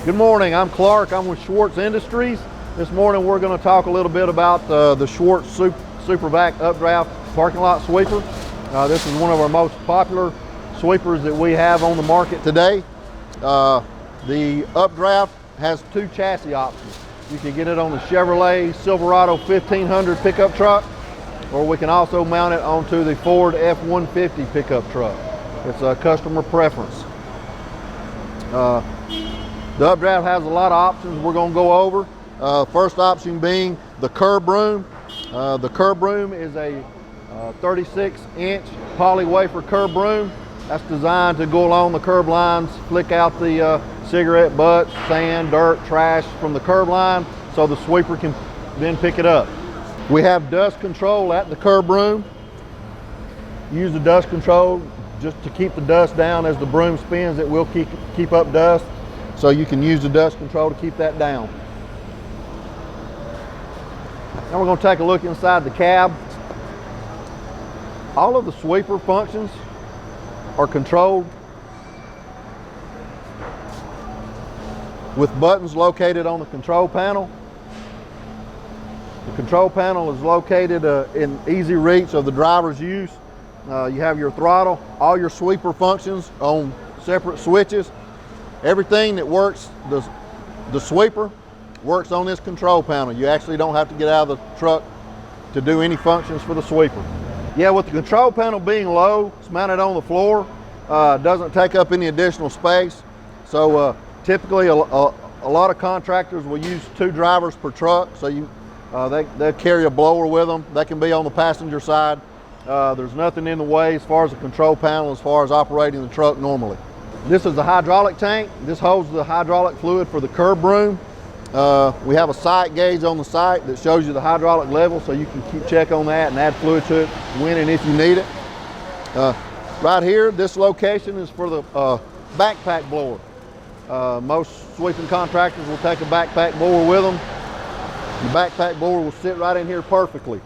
Good morning, I'm Clark. I'm with Schwarze Industries. This morning we're going to talk a little bit about the Schwarze Supervac Updraft parking lot sweeper. This is one of our most popular sweepers that we have on the market today. The Updraft has two chassis options. You can get it on the Chevrolet Silverado 1500 pickup truck, or we can also mount it onto the Ford F-150 pickup truck. It's a customer preference. The Updraft has a lot of options we're going to go over. First option being the curb broom. The curb broom is a 36-inch poly wafer curb broom. That's designed to go along the curb lines, flick out the cigarette butts, sand, dirt, trash from the curb line so the sweeper can then pick it up. We have dust control at the curb broom. Use the dust control just to keep the dust down. As the broom spins, it will keep up dust. So you can use the dust control to keep that down. Now we're going to take a look inside the cab. All of the sweeper functions are controlled with buttons located on the control panel. The control panel is located in easy reach of the driver's use. You have your throttle, all your sweeper functions on separate switches. Everything that works, the sweeper works on this control panel. You actually don't have to get out of the truck to do any functions for the sweeper. Yeah, with the control panel being low, it's mounted on the floor, doesn't take up any additional space. So typically a lot of contractors will use two drivers per truck. So they'll carry a blower with them. They can be on the passenger side. There's nothing in the way as far as the control panel, as far as operating the truck normally. This is the hydraulic tank. This holds the hydraulic fluid for the curb broom. We have a sight gauge on the site that shows you the hydraulic level, so you can keep check on that and add fluid to it when and if you need it. Right here, this location is for the backpack blower. Most sweeping contractors will take a backpack blower with them. The backpack blower will sit right in here perfectly.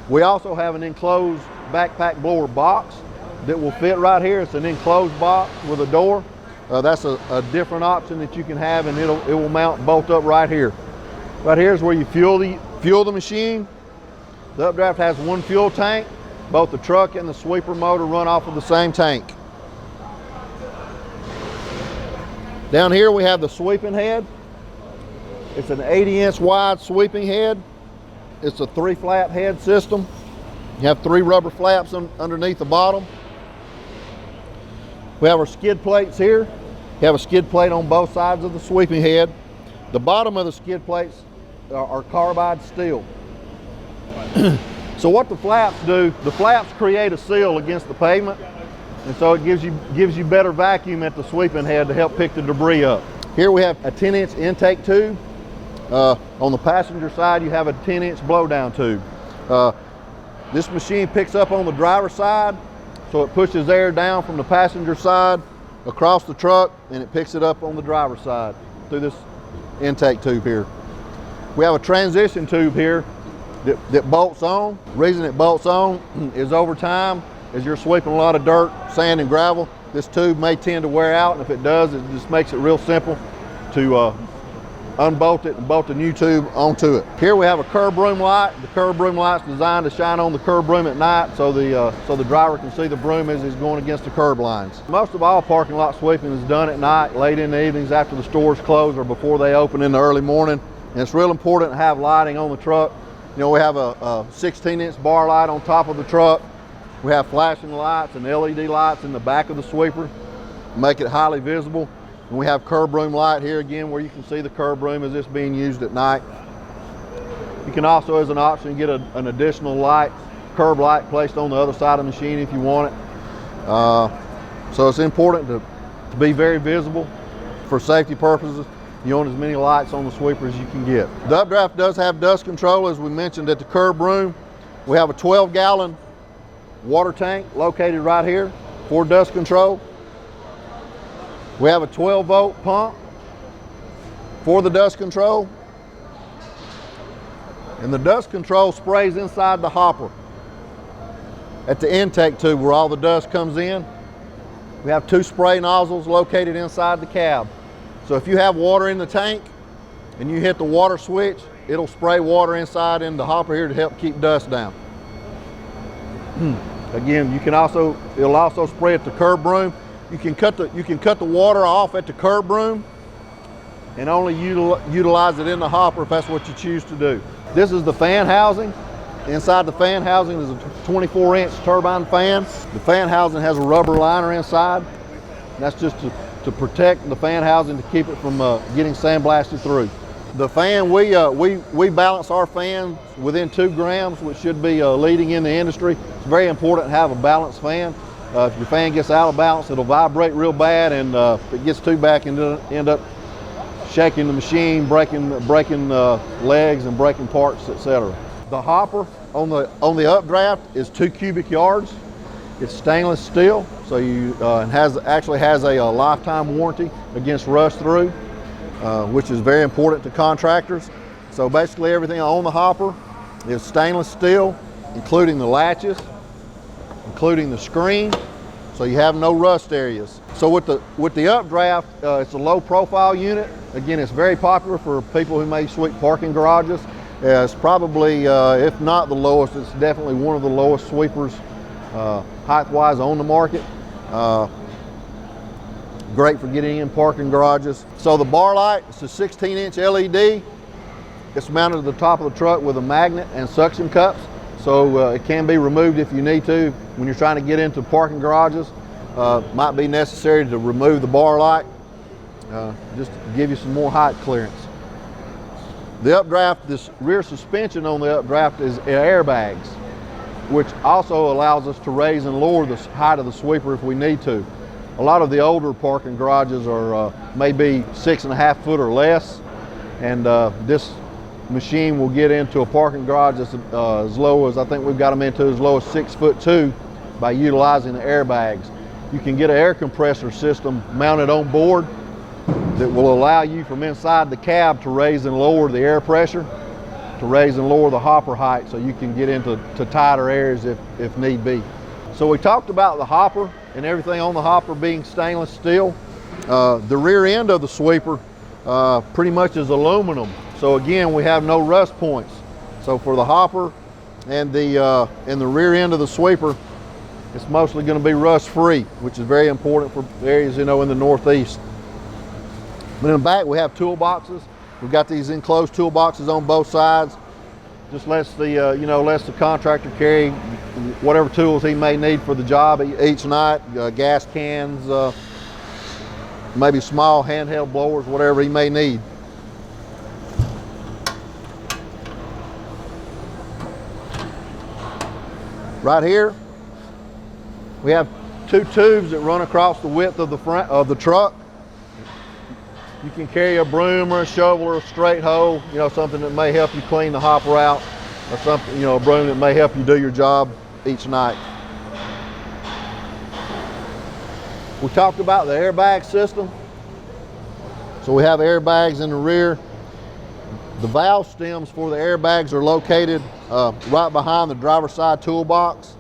We also have an enclosed backpack blower box that will fit right here. It's an enclosed box with a door. That's a different option that you can have, and it will mount bolt up right here. Right here is where you fuel the machine. The Updraft has one fuel tank. Both the truck and the sweeper motor run off of the same tank. Down here we have the sweeping head. It's an 80-inch wide sweeping head. It's a 3-flap head system. You have 3 rubber flaps underneath the bottom. We have our skid plates here. You have a skid plate on both sides of the sweeping head. The bottom of the skid plates are carbide steel. So what the flaps do, the flaps create a seal against the pavement, and so it gives you better vacuum at the sweeping head to help pick the debris up. Here we have a 10-inch intake tube. On the passenger side, you have a 10-inch blowdown tube. This machine picks up on the driver's side, so it pushes air down from the passenger side across the truck, and it picks it up on the driver's side through this intake tube here. We have a transition tube here that bolts on. The reason it bolts on is over time, as you're sweeping a lot of dirt, sand, and gravel, this tube may tend to wear out, and if it does, it just makes it real simple to unbolt it and bolt the new tube onto it. Here we have a curb broom light. The curb broom light's designed to shine on the curb broom at night so the driver can see the broom as he's going against the curb lines. Most of all parking lot sweeping is done at night, late in the evenings after the stores close or before they open in the early morning. And it's real important to have lighting on the truck. You know, we have a 16-inch bar light on top of the truck. We have flashing lights and LED lights in the back of the sweeper to make it highly visible. And we have curb broom light here again, where you can see the curb broom as it's being used at night. You can also, as an option, get an additional light, curb light, placed on the other side of the machine if you want it. So it's important to be very visible for safety purposes. You want as many lights on the sweeper as you can get. The Updraft does have dust control, as we mentioned at the curb broom. We have a 12-gallon water tank located right here for dust control. We have a 12-volt pump for the dust control. And the dust control sprays inside the hopper at the intake tube where all the dust comes in. We have 2 spray nozzles located inside the cab. So if you have water in the tank and you hit the water switch, it'll spray water inside in the hopper here to help keep dust down. Again, it'll also spray at the curb broom. You can cut the water off at the curb broom and only utilize it in the hopper if that's what you choose to do. This is the fan housing. Inside the fan housing is a 24-inch turbine fan. The fan housing has a rubber liner inside. And that's just to protect the fan housing to keep it from getting sandblasted through. The fan, we balance our fans within 2 grams, which should be leading in the industry. It's very important to have a balanced fan. If your fan gets out of balance, it'll vibrate real bad, and if it gets too back, and end up shaking the machine, breaking legs and breaking parts, etc. The hopper on the updraft is 2 cubic yards. It's stainless steel, so actually has a lifetime warranty against rust through, which is very important to contractors. So basically everything on the hopper is stainless steel, including the latches, including the screen, so you have no rust areas. So with the updraft, it's a low profile unit. Again, it's very popular for people who may sweep parking garages. It's probably, if not the lowest, it's definitely one of the lowest sweepers height-wise on the market. Great for getting in parking garages. So the bar light, it's a 16-inch LED. It's mounted to the top of the truck with a magnet and suction cups. So it can be removed if you need to. When you're trying to get into parking garages, might be necessary to remove the bar light, just to give you some more height clearance. The updraft, this rear suspension on the updraft is airbags, which also allows us to raise and lower the height of the sweeper if we need to. A lot of the older parking garages are maybe 6.5 foot or less, and this machine will get into a parking garage that's as low as, I think we've got them into as low as 6'2" by utilizing the airbags. You can get an air compressor system mounted on board that will allow you from inside the cab to raise and lower the air pressure, to raise and lower the hopper height, so you can get into tighter areas if need be. So we talked about the hopper and everything on the hopper being stainless steel. The rear end of the sweeper pretty much is aluminum. So again, we have no rust points. So for the hopper and the rear end of the sweeper, it's mostly going to be rust free, which is very important for areas, in the Northeast. But in the back, we have toolboxes. We've got these enclosed toolboxes on both sides. Just lets the contractor carry whatever tools he may need for the job each night. Gas cans, maybe small handheld blowers, whatever he may need. Right here, we have 2 tubes that run across the width of the front of the truck. You can carry a broom or a shovel or a straight hoe, something that may help you clean the hopper out, or something, a broom that may help you do your job each night. We talked about the airbag system. So we have airbags in the rear. The valve stems for the airbags are located right behind the driver's side toolbox.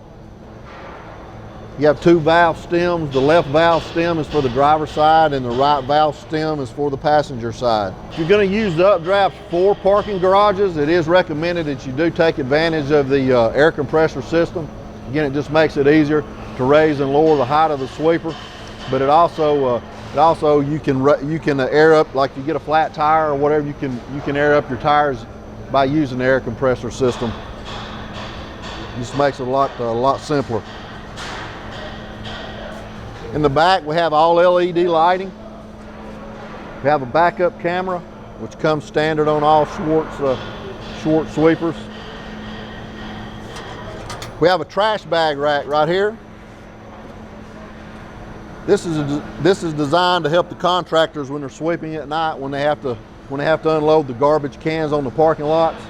You have 2 valve stems. The left valve stem is for the driver's side, and the right valve stem is for the passenger side. If you're going to use the updraft for parking garages, it is recommended that you do take advantage of the air compressor system. Again, it just makes it easier to raise and lower the height of the sweeper, but it also you can air up, like you get a flat tire or whatever, you can air up your tires by using the air compressor system. It just makes it a lot simpler. In the back, we have all LED lighting. We have a backup camera, which comes standard on all Schwarze sweepers. We have a trash bag rack right here. This is designed to help the contractors when they're sweeping at night, when they have to unload the garbage cans on the parking lots.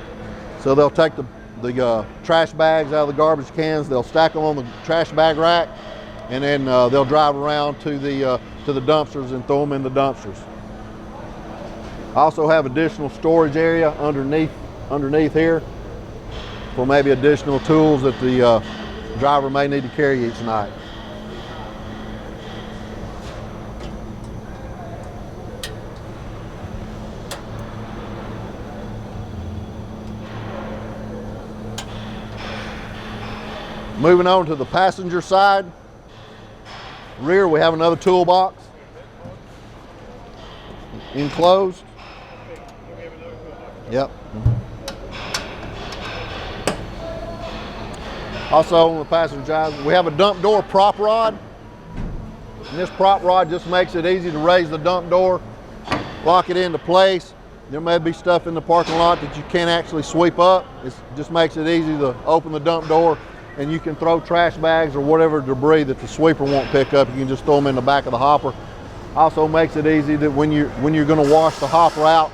So they'll take the trash bags out of the garbage cans, they'll stack them on the trash bag rack, and then they'll drive around to the dumpsters and throw them in the dumpsters. I also have additional storage area underneath here for maybe additional tools that the driver may need to carry each night. Moving on to the passenger side. Rear, we have another toolbox. Enclosed. Yep. Also on the passenger side, we have a dump door prop rod. And this prop rod just makes it easy to raise the dump door, lock it into place. There may be stuff in the parking lot that you can't actually sweep up. It just makes it easy to open the dump door, and you can throw trash bags or whatever debris that the sweeper won't pick up. You can just throw them in the back of the hopper. Also makes it easy that when you're going to wash the hopper out,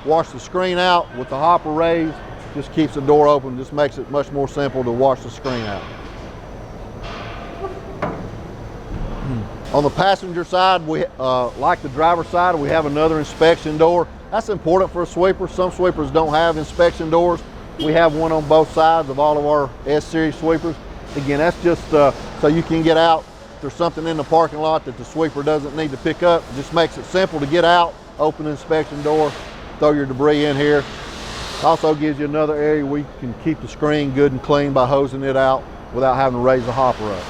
wash the screen out with the hopper raised, just keeps the door open, just makes it much more simple to wash the screen out. On the passenger side, we like the driver's side, we have another inspection door. That's important for a sweeper. Some sweepers don't have inspection doors. We have one on both sides of all of our S-Series sweepers. Again, that's just so you can get out. If there's something in the parking lot that the sweeper doesn't need to pick up, it just makes it simple to get out, open the inspection door, throw your debris in here. Also gives you another area where you can keep the screen good and clean by hosing it out without having to raise the hopper up.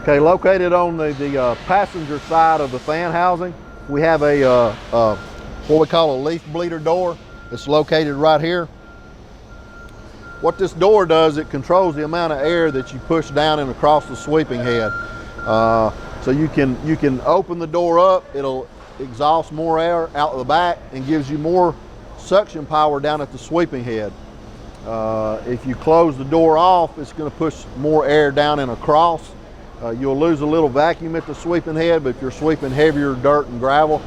Okay, located on the passenger side of the fan housing, we have a what we call a leaf bleeder door. It's located right here. What this door does, it controls the amount of air that you push down and across the sweeping head. So you can open the door up, it'll exhaust more air out the back and gives you more suction power down at the sweeping head. If you close the door off, it's going to push more air down and across. You'll lose a little vacuum at the sweeping head, but if you're sweeping heavier dirt and gravel,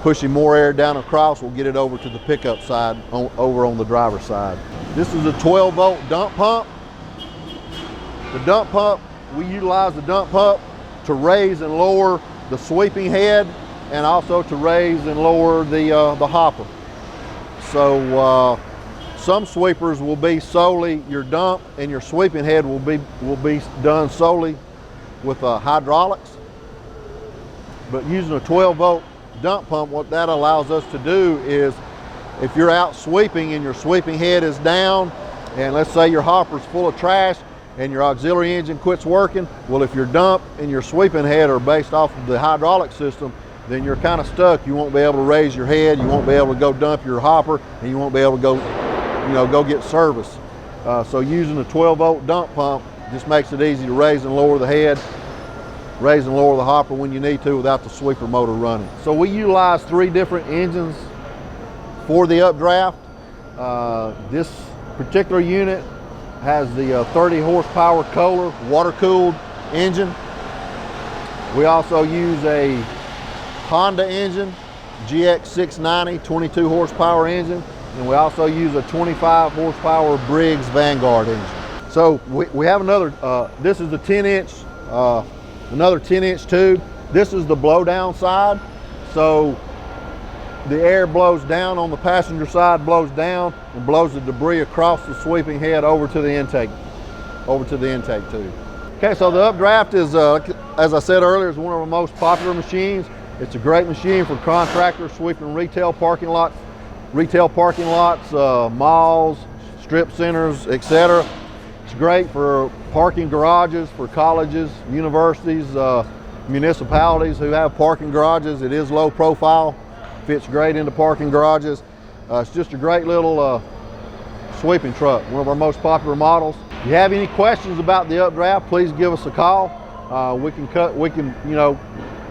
pushing more air down across will get it over to the pickup side, over on the driver's side. This is a 12-volt dump pump. The dump pump, we utilize the dump pump to raise and lower the sweeping head and also to raise and lower the hopper. So some sweepers will be solely, your dump and your sweeping head will be done solely with hydraulics. But using a 12-volt dump pump, what that allows us to do is, if you're out sweeping and your sweeping head is down, and let's say your hopper's full of trash and your auxiliary engine quits working, well, if your dump and your sweeping head are based off of the hydraulic system, then you're kind of stuck. You won't be able to raise your head, you won't be able to go dump your hopper, and you won't be able to go get service. So using a 12-volt dump pump just makes it easy to raise and lower the head, raise and lower the hopper when you need to without the sweeper motor running. So we utilize 3 different engines for the updraft. This particular unit has the 30 horsepower Kohler water-cooled engine. We also use a Honda engine, GX690 22 horsepower engine, and we also use a 25 horsepower Briggs Vanguard engine. So we have another, this is the 10-inch, another 10-inch tube. This is the blowdown side. So the air blows down on the passenger side, blows down and blows the debris across the sweeping head over to the intake tube. Okay, so the updraft is, as I said earlier, is one of our most popular machines. It's a great machine for contractors sweeping retail parking lots, malls, strip centers, etc. It's great for parking garages for colleges, universities, municipalities who have parking garages. It is low profile, fits great into parking garages. It's just a great little sweeping truck, one of our most popular models. If you have any questions about the updraft, please give us a call. We can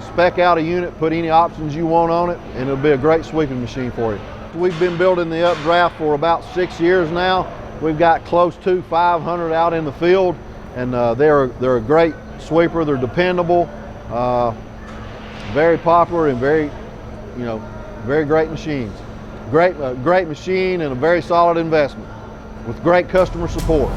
spec out a unit, put any options you want on it, and it'll be a great sweeping machine for you. We've been building the updraft for about 6 years now. We've got close to 500 out in the field, and they're a great sweeper. They're dependable, very popular, and very great machines. Great machine and a very solid investment with great customer support.